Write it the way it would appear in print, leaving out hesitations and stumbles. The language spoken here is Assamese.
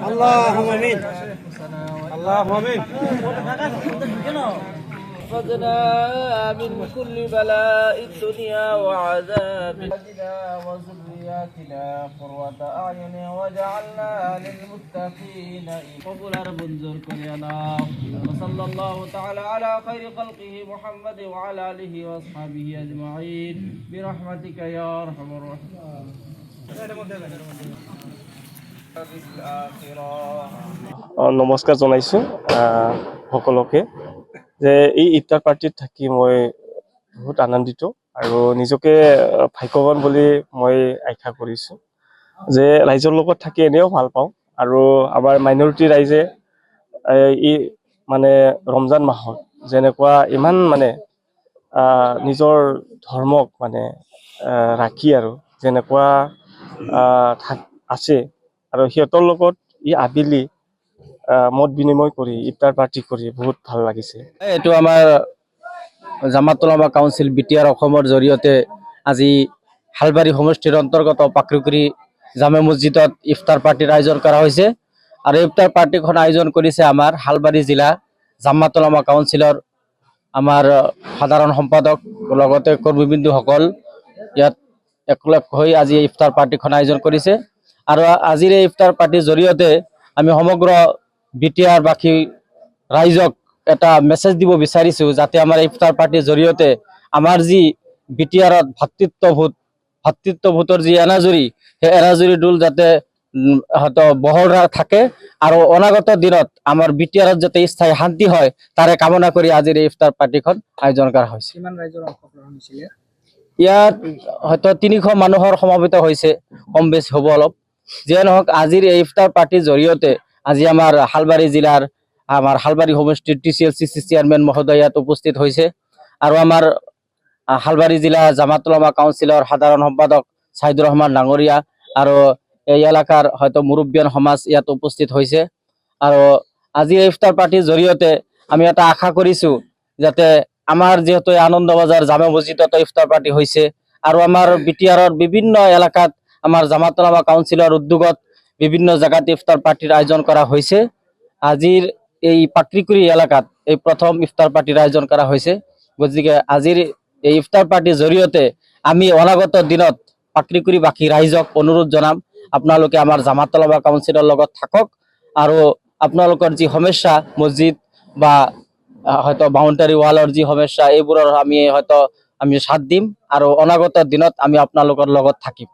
اللهم امين. اللهم امين. احفظنا من كل بلاء الدنيا وعذاب أهلنا وذرياتنا قرة أعين واجعلنا للمتقين إماما منذر كرينا. وصلى الله تعالى على خير خلقه محمد وعلى آله وأصحابه أجمعين برحمتك يا أرحم الراحمين. নমস্কাৰ জনাইছোঁ সকলোকে যে এই ইফতাৰ পাৰ্টিত থাকি মই বহুত আনন্দিত আৰু নিজকে ভাগ্যৱান বুলি মই আশা কৰিছোঁ যে ৰাইজৰ লগত থাকি এনেও ভাল পাওঁ আৰু আমাৰ মাইনৰিটি ৰাইজে এই মানে ৰমজান মাহত যেনেকুৱা ইমান মানে নিজৰ ধৰ্মক মানে ৰাখি আৰু যেনেকুৱা আছে আৰু সিহঁতৰ লগত ই আবেলি মত বিনিময় কৰি ইফতাৰ পাৰ্টি কৰি বহুত ভাল লাগিছে। এইটো আমাৰ জামাত উলামা কাউন্সিল বিটিআৰ অসমৰ জৰিয়তে আজি হালবাৰী সমষ্টিৰ অন্তৰ্গত পাকৰিকুৰি জামে মছজিদত ইফতাৰ পাৰ্টিৰ আয়োজন কৰা হৈছে আৰু ইফতাৰ পাৰ্টিখন আয়োজন কৰিছে আমাৰ হালবাৰী জিলা জামাত উলামা কাউন্সিলৰ আমাৰ সাধাৰণ সম্পাদক লগতে কৰ্মীবৃন্দসকল ইয়াত একলগ হৈ আজি ইফতাৰ পাৰ্টিখন আয়োজন কৰিছে আৰু আজিৰ এই ইফতাৰ পাৰ্টিৰ জৰিয়তে আমি সমগ্ৰ বিটিআৰ বাসী ৰাইজক এটা মেছেজ দিব বিচাৰিছোঁ যাতে আমাৰ ইফতাৰ পাৰ্টিৰ জৰিয়তে আমাৰ যি বিটিআৰত ভাতৃত্ববোধৰ যি এনাজৰী সেই এনাজৰী দোল যাতে বহল থাকে আৰু অনাগত দিনত আমাৰ বিটিআৰত যাতে স্থায়ী শান্তি হয় তাৰে কামনা কৰি আজিৰ এই ইফতাৰ পাৰ্টিখন আয়োজন কৰা হৈছে। কিমান ৰাইজৰ অংশগ্ৰহণ হৈছিল ইয়াত? হয়তো 300 মানুহৰ সমবেত হৈছে, কম বেছি হ'ব অলপ। যিয়ে নহওক আজিৰ এই ইফতাৰ পাৰ্টিৰ জৰিয়তে আজি আমাৰ হালবাৰী জিলাৰ আমাৰ হালবাৰী সমষ্টিৰ TCLCC চেয়াৰমেন মহোদয় ইয়াত উপস্থিত হৈছে আৰু আমাৰ হালবাৰী জিলা জামাত উলামা কাউন্সিলৰ সাধাৰণ সম্পাদক সাইদুৰ ৰহমান ডাঙৰীয়া আৰু এই এলেকাৰ হয়তো মুৰব্বীয়ান সমাজ ইয়াত উপস্থিত হৈছে আৰু আজি এই ইফতাৰ পাৰ্টিৰ জৰিয়তে আমি এটা আশা কৰিছোঁ যাতে আমাৰ যিহেতু আনন্দ বজাৰ জামে মছজিদত ইফতাৰ পাৰ্টি হৈছে আৰু আমাৰ বিটিআৰৰ বিভিন্ন এলেকাত আমাৰ জামাত উলামা কাউন্সিলৰ উদ্যোগত বিভিন্ন জায়গাত ইফতাৰ পাৰ্টিৰ আয়োজন কৰা হৈছে। আজিৰ এই পাকৰিকুৰি এলেকাত এই প্ৰথম ইফতাৰ পাৰ্টিৰ আয়োজন কৰা হৈছে, গতিকে আজিৰ এই ইফতাৰ পাৰ্টিৰ জৰিয়তে আমি অনাগত দিনত পাকৰিকুৰিবাসী ৰাইজক অনুৰোধ জনাম আপোনালোকে আমাৰ জামাত উলামা কাউন্সিলৰ লগত থাকক আৰু আপোনালোকৰ যি সমস্যা মছজিদ বা হয়তো বাউণ্ডাৰী ৱালৰ যি সমস্যা এইবোৰৰ আমি হয়তো সাথ দিম আৰু অনাগত দিনত আমি আপোনালোকৰ লগত থাকিম।